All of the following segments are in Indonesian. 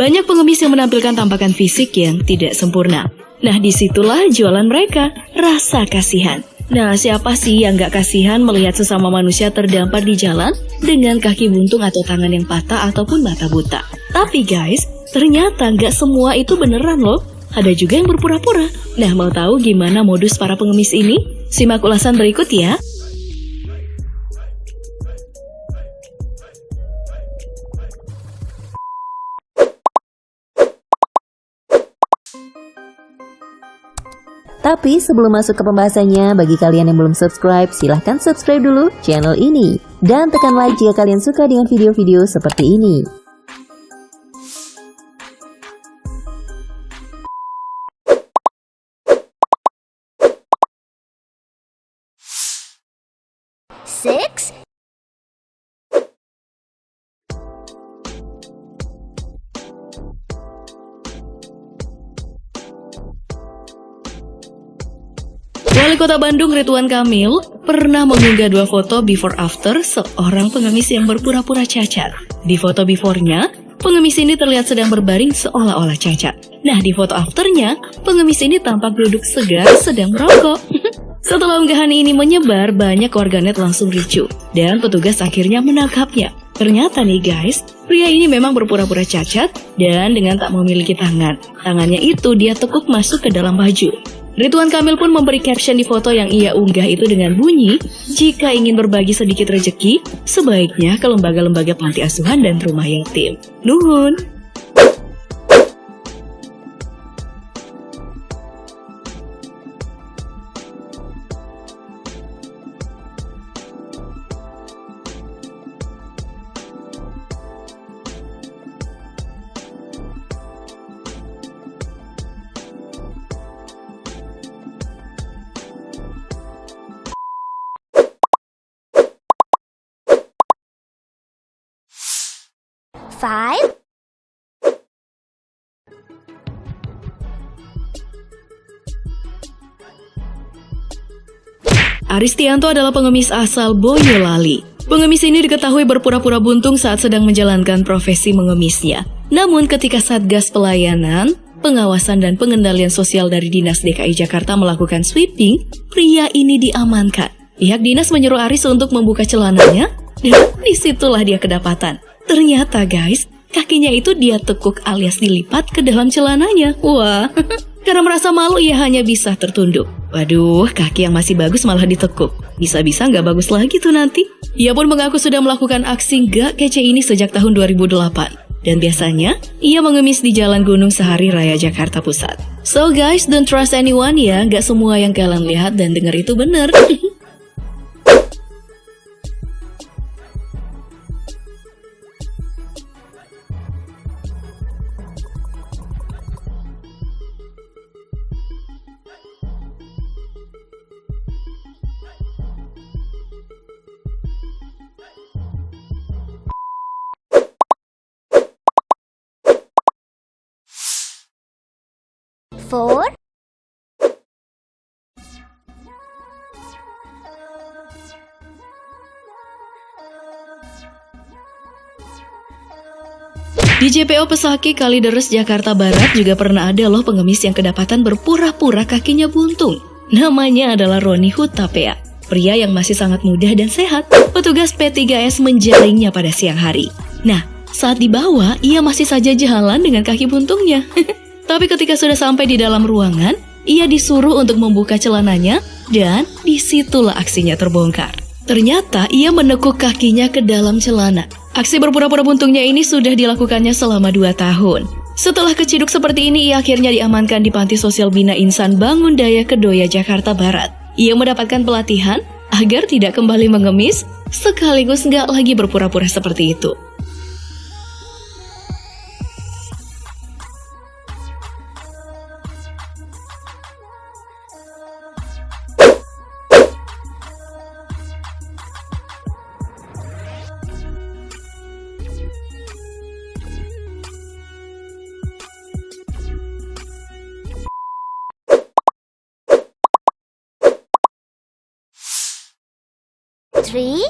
Banyak pengemis yang menampilkan tampakan fisik yang tidak sempurna. Nah, disitulah jualan mereka, rasa kasihan. Nah, siapa sih yang gak kasihan melihat sesama manusia terdampar di jalan dengan kaki buntung atau tangan yang patah ataupun mata buta? Tapi guys, ternyata gak semua itu beneran loh. Ada juga yang berpura-pura. Nah, mau tahu gimana modus para pengemis ini? Simak ulasan berikut ya. Tapi sebelum masuk ke pembahasannya, bagi kalian yang belum subscribe, silahkan subscribe dulu channel ini. Dan tekan like jika kalian suka dengan video-video seperti ini. Six. Wali Kota Bandung Ridwan Kamil pernah mengunggah 2 foto before after seorang pengemis yang berpura-pura cacat. Di foto before-nya, pengemis ini terlihat sedang berbaring seolah-olah cacat. Nah, di foto after-nya, pengemis ini tampak duduk segar sedang merokok. Setelah unggahan ini menyebar, banyak warganet langsung ricuh dan petugas akhirnya menangkapnya. Ternyata nih guys, pria ini memang berpura-pura cacat dan dengan tak memiliki tangan. Tangannya itu dia tekuk masuk ke dalam baju. Ridwan Kamil pun memberi caption di foto yang ia unggah itu dengan bunyi, "Jika ingin berbagi sedikit rejeki, sebaiknya ke lembaga-lembaga panti asuhan dan rumah yatim. Nuhun." Five. Aristianto adalah pengemis asal Boyolali. Pengemis ini diketahui berpura-pura buntung saat sedang menjalankan profesi mengemisnya. Namun ketika Satgas Pelayanan, Pengawasan dan Pengendalian Sosial dari Dinas DKI Jakarta melakukan sweeping, pria ini diamankan. Pihak dinas menyuruh Aris untuk membuka celananya, dan disitulah dia kedapatan. Ternyata guys, kakinya itu dia tekuk alias dilipat ke dalam celananya. Wah, karena merasa malu ia hanya bisa tertunduk. Waduh, kaki yang masih bagus malah ditekuk. Bisa-bisa nggak bagus lagi tuh nanti. Ia pun mengaku sudah melakukan aksi nggak kece ini sejak tahun 2008. Dan biasanya, ia mengemis di Jalan Gunung Sahari Raya Jakarta Pusat. So guys, don't trust anyone ya. Nggak semua yang kalian lihat dan dengar itu benar. Four. Di JPO Pesaki Kalideres Jakarta Barat juga pernah ada loh pengemis yang kedapatan berpura-pura kakinya buntung. Namanya adalah Roni Hutapea, pria yang masih sangat muda dan sehat. Petugas P3S menjaringnya pada siang hari. Nah, saat dibawa, ia masih saja jalan dengan kaki buntungnya. Tapi ketika sudah sampai di dalam ruangan, ia disuruh untuk membuka celananya dan disitulah aksinya terbongkar. Ternyata ia menekuk kakinya ke dalam celana. Aksi berpura-pura buntungnya ini sudah dilakukannya selama 2 tahun. Setelah keciduk seperti ini, ia akhirnya diamankan di Panti Sosial Bina Insan Bangun Daya Kedoya, Jakarta Barat. Ia mendapatkan pelatihan agar tidak kembali mengemis, sekaligus nggak lagi berpura-pura seperti itu. Three.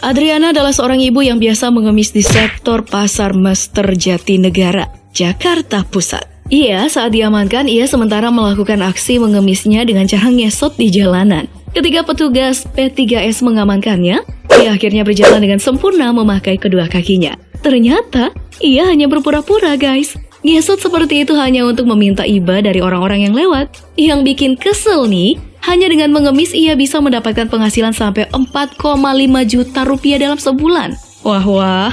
Adriana adalah seorang ibu yang biasa mengemis di sektor Pasar Mester Jatinegara, Jakarta Pusat. Saat diamankan, ia sementara melakukan aksi mengemisnya dengan cara ngesot di jalanan. Ketika petugas P3S mengamankannya, ia akhirnya berjalan dengan sempurna memakai kedua kakinya. Ternyata, ia hanya berpura-pura, guys. Ngesot seperti itu hanya untuk meminta iba dari orang-orang yang lewat. Yang bikin kesel nih, hanya dengan mengemis ia bisa mendapatkan penghasilan sampai 4,5 juta rupiah dalam sebulan. Wah.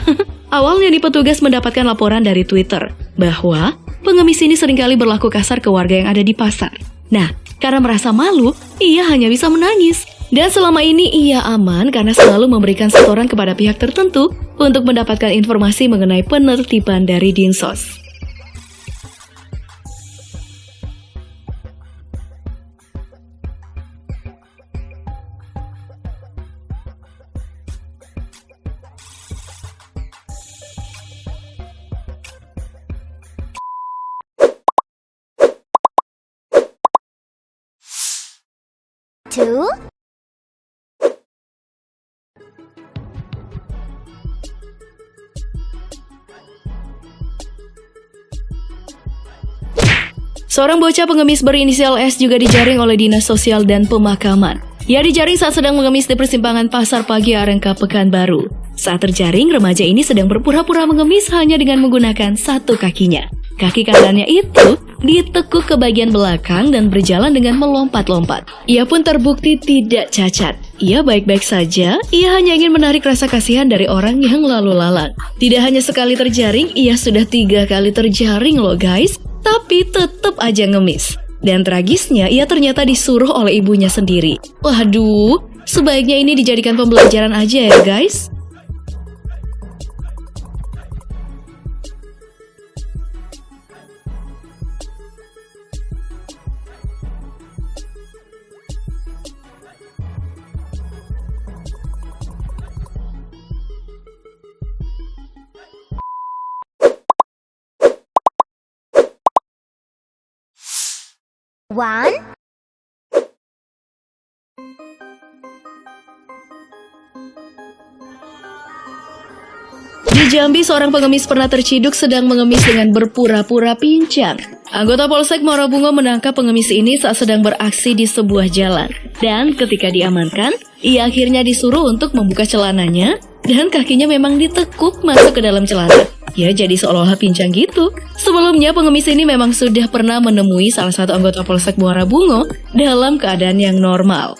Awalnya petugas mendapatkan laporan dari Twitter bahwa pengemis ini seringkali berlaku kasar ke warga yang ada di pasar. Nah, karena merasa malu, ia hanya bisa menangis. Dan selama ini ia aman karena selalu memberikan setoran kepada pihak tertentu untuk mendapatkan informasi mengenai penertiban dari Dinsos. Two, Seorang bocah pengemis berinisial S juga dijaring oleh Dinas Sosial dan Pemakaman. Ia dijaring saat sedang mengemis di persimpangan Pasar Pagi Arengka, Pekanbaru. Saat terjaring, remaja ini sedang berpura-pura mengemis hanya dengan menggunakan satu kakinya. Kaki kanannya itu ditekuk ke bagian belakang dan berjalan dengan melompat-lompat. Ia pun terbukti tidak cacat. Ia baik-baik saja, ia hanya ingin menarik rasa kasihan dari orang yang lalu lalang. Tidak hanya sekali terjaring, ia sudah 3 kali terjaring loh guys. Tapi tetap aja ngemis. Dan tragisnya, ia ternyata disuruh oleh ibunya sendiri. Waduh, sebaiknya ini dijadikan pembelajaran aja ya guys. one, Di Jambi, seorang pengemis pernah terciduk sedang mengemis dengan berpura-pura pincang. Anggota Polsek Muarabungo menangkap pengemis ini saat sedang beraksi di sebuah jalan. Dan ketika diamankan, ia akhirnya disuruh untuk membuka celananya dan kakinya memang ditekuk masuk ke dalam celana. Ya, jadi seolah-olah pincang gitu. Sebelumnya, pengemis ini memang sudah pernah menemui salah satu anggota Polsek Muarabungo dalam keadaan yang normal.